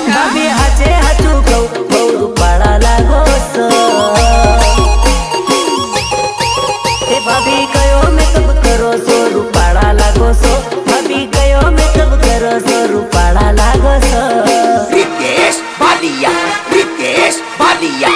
ભાભી હાચે હાચું કહું બહુ રૂપાળા લાગો છો એ ભાભી કયો મેકઅપ કરો છો રૂપાળા લાગો છો ભાભી કયો મેકઅપ કરો છો રૂપાળા લાગો છો Ritesh Balia, Ritesh Balia.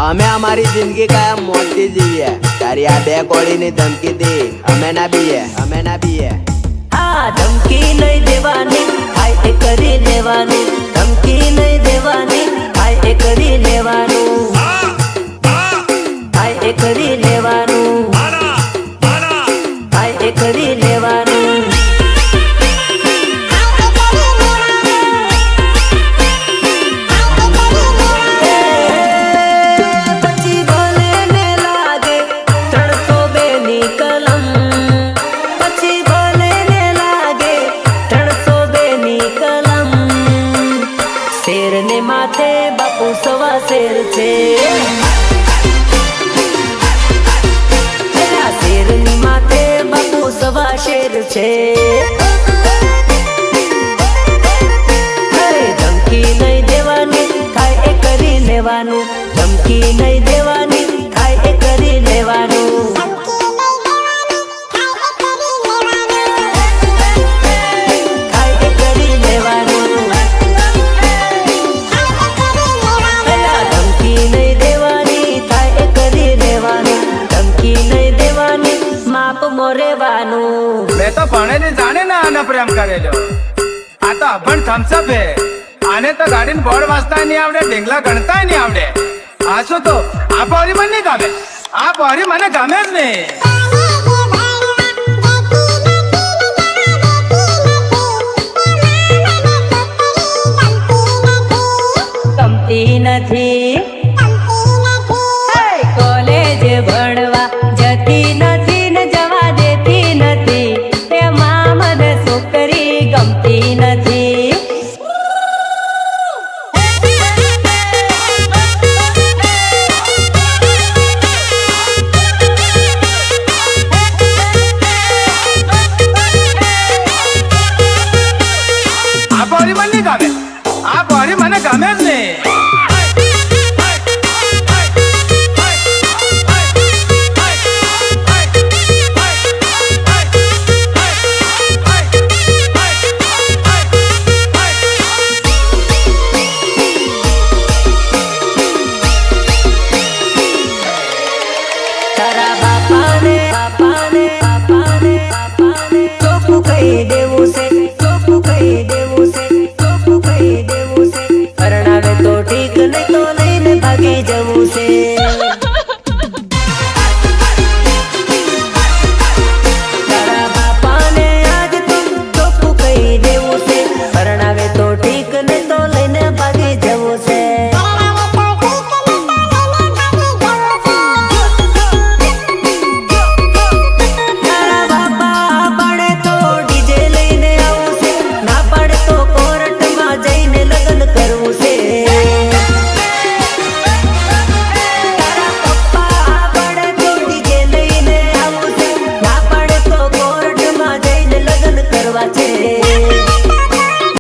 અમે અમારી જિંદગી કાયમ મોતી જીવીએ તારી આ બે કોળીની ધમકી દી અમે ના બીએ આ ધમકી નહીં દેવાની થાય એ કરી લેવાનું ધમકી નહીં દેવાની થાય એ કરી લેવાનું થાય એ કરી લેવાનું થાય એ કરી લેવાનું માથે બાપુ સવા શેર છે શેરની માથે બાપુ સવા શેર છે ધમકી નહીં દેવાની થાય એ કરી લેવાનું ધમકી નહીં દેવાની થાય એ કરી લેવાનું मैं तो भणेली जाने ना आना प्रेम करेलो आ तो अभण थम्सअप है आने तो गाड़ी बोर्ड वाजता नहीं आवड़े ढींगला गणता नहीं आवड़े आसो तो आ पौरी मन नहीं गमे आ पौरी मने गमे ज नहीं ગમતી નથી કોલેજ ભણવા જતી નથી ને જવા દેતી નથી એમાં મને છોકરી ગમતી નથી आ पौरी मन नहीं गमे आ पौरी मने गमे ज नहीं તારા બાપાને ચોખ્ખું કહી દેવું છે